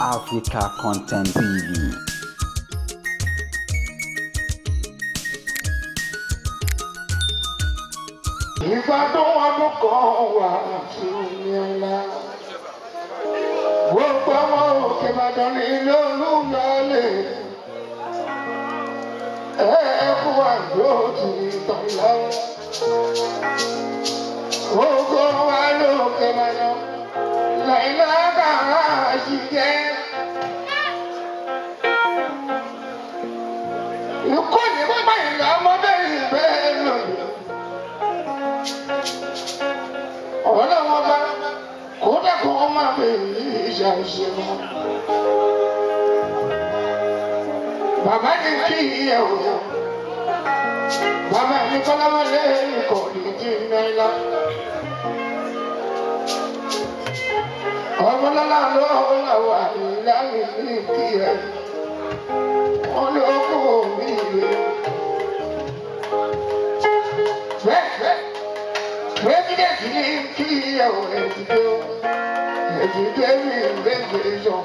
Africa Content TV. Ibadan amúkan Wasiu Ayinla. Gbogbo ọmọ òkè Ìbàdàn ní ilé olúyọlé. Ẹ̀kú àjò ti tàn lọ́wọ́. Gbogbo wa lókè Ìbàdàn. Láìlá Karachi jẹ́. Ìkọ́ni pípa ìlà ọmọdé ìbẹ́ lòdì. Ọlọ́wọ́ bá kódà kó o máa bẹ ìjà ìṣẹ́nu. Bàbá ní kí ìyẹ̀wò. Bàbá ní kọ́lámọ́lé ìkọ̀lì tí ń náírà. Ọmọlọ́lá ló làwà ìlànà ní kí ẹ̀. Wọ́n ló kó mi lè. Bẹ́ẹ̀. President ní kí ìyàwó ẹ̀dìdé mi lẹ́gbẹ̀ẹ́ yọ.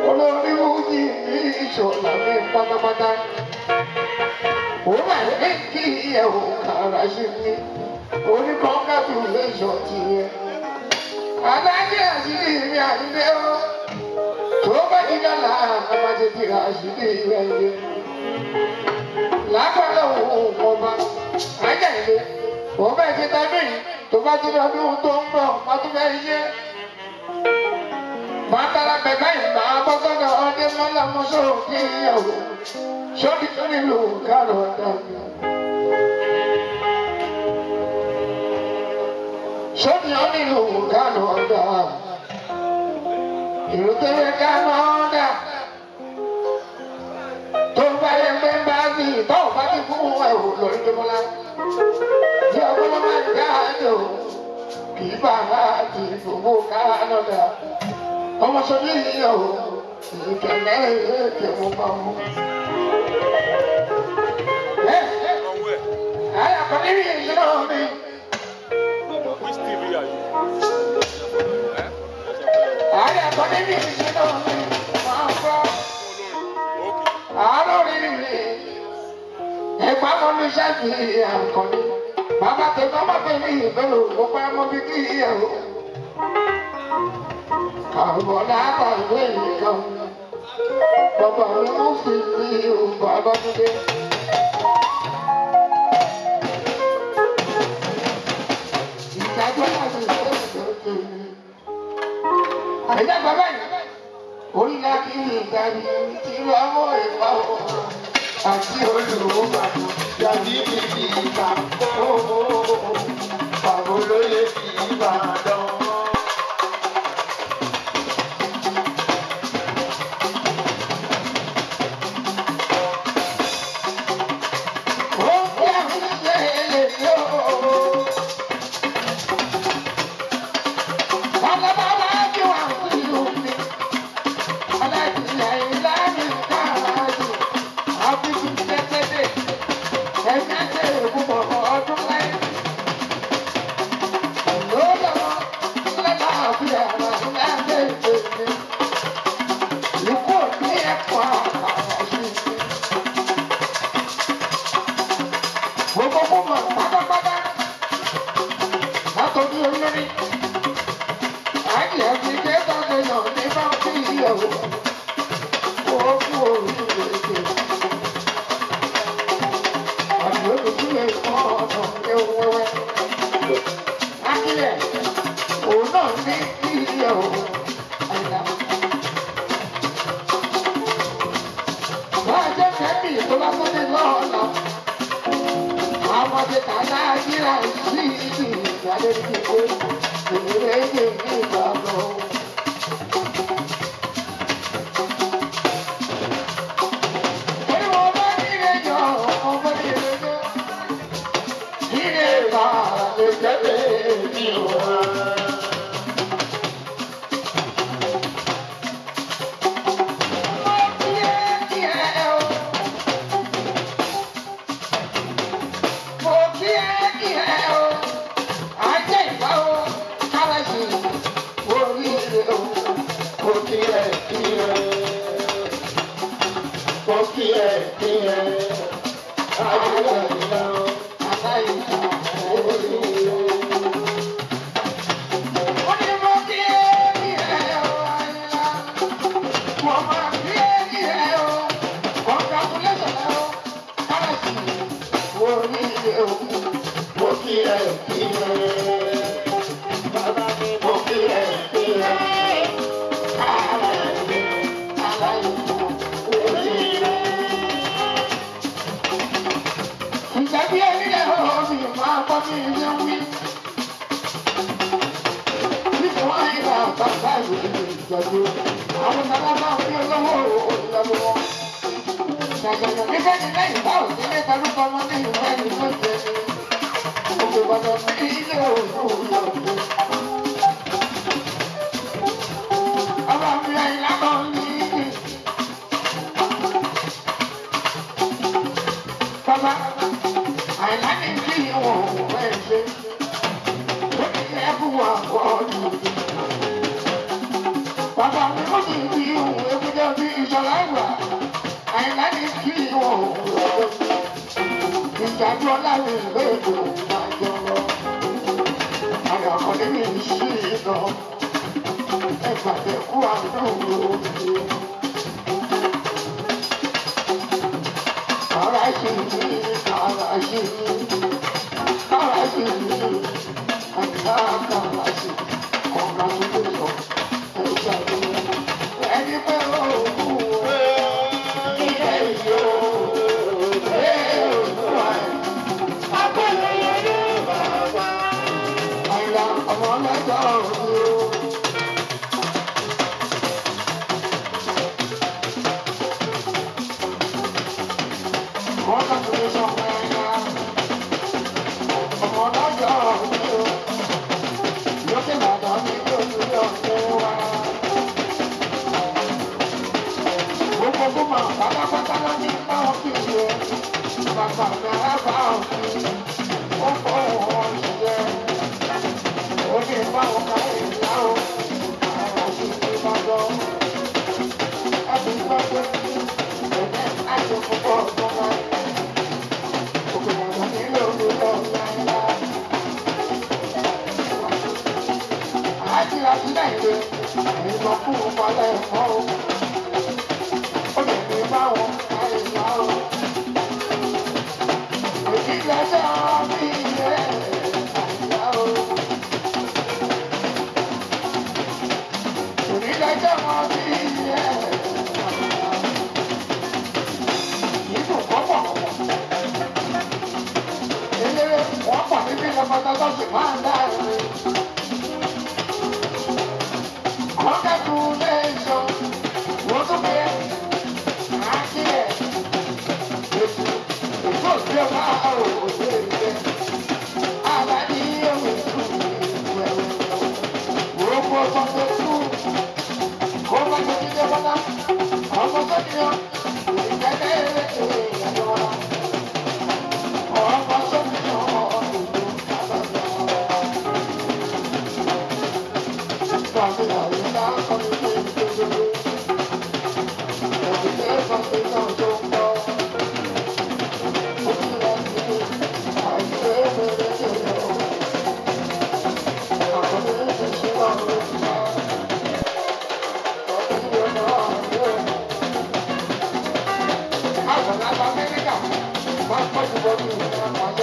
Olórí Wúdí ní Ìṣọ̀lá mi pátápátá. Ó mà ní kí ìyàwó Karachi mi. Congratulations ti yẹ. Adájọ́ àṣírí mi àdídé ó. Tó bá ti dọ́là àkàbàjẹ́ ti ra àṣírí rẹ̀ yẹ. Lágbàdo òun ọba, ajá ilé. Wọ́n bẹ́ẹ̀ ti tẹ́lú yìí tó bá ti lọ́dún tó ń bọ̀ wọ́n tún bẹ́ẹ̀ yé. Máa tara bẹ̀bẹ̀ yìí máa bọ́ sọ́dọ̀ ọdẹ mọ́lá mọ́sọ́ kí ìyàwó. Sọ́ọ́dí tó nílò kárọ̀ dàbí. Sọ́ọ́dí ó nílò kárọ̀ dàbí. Ìrùtẹ̀wé kárọ̀ dà. Tó bá yẹ pé bá sí ìtọ́ bá ti fún ẹ̀rù lórí tó mọ́lá. Yàwó máa ń dáadọ̀ kì í bá láti gbogbo Canada. Ọmọ sọ́dí ìyàwó ìkẹlẹ́ èké mo bá mú. Àyàkọ́ níbi ìṣúná mi. Àyàkọ́ níbi ìṣúná mi máa ń gbọ́. Àárọ̀ rí rí ẹ̀gbá mọ́lú ṣáàtì àǹkọ́ni. Bàbá tó bá fẹ́ ní ìbẹ̀rù ó pẹ́ mọ́ bí kí ìyẹ̀wò. Àbọ̀ láàbà ìwé nìkan. Bàbá mi mú fi ní ìhùbà Abájúdé. Ìdájọ́ láti ṣe ìṣòro. Àìjá bàbá yìí. Orí láti ìdarí tí wọ́n mú ìwà òun àti olùwà. Yàtí bìbí ìgbà bàbá olóyè fi Ìbàdàn. Ó bí àwọn ilé yóò. Bàbá bí wà fún ìlú mi. Aláìsílẹ̀ ìlànà Karachi. Àbíkú tẹ́tẹ́dẹ́. Ẹ̀ka ṣe ìbùbọ̀ ọdún lẹ́yìn. Lọ́dọ̀ lẹ́la àbúrò àwọn ilé ìgbésí. Ìkó ní ẹ̀kọ́ àkàràṣì. Gbogbo mọ̀ pátápátá. Látọ̀dí olórí. Àjẹ́ fi dé tọ́jú yàn ní báńkì ìyẹ̀wò. Ó kú orílẹ̀-èdè. Akílẹ̀, òun náà ní ilé o, àyà. Wọ́n jẹ́ kẹ́mì tó bá tó ní lọ́ọ̀lá. Àwọn ti kà náà yíra sí ìdí ìgbàlẹ̀ ìdìbò. Ìrèlè ní Ìbàdàn.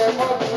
Thank you.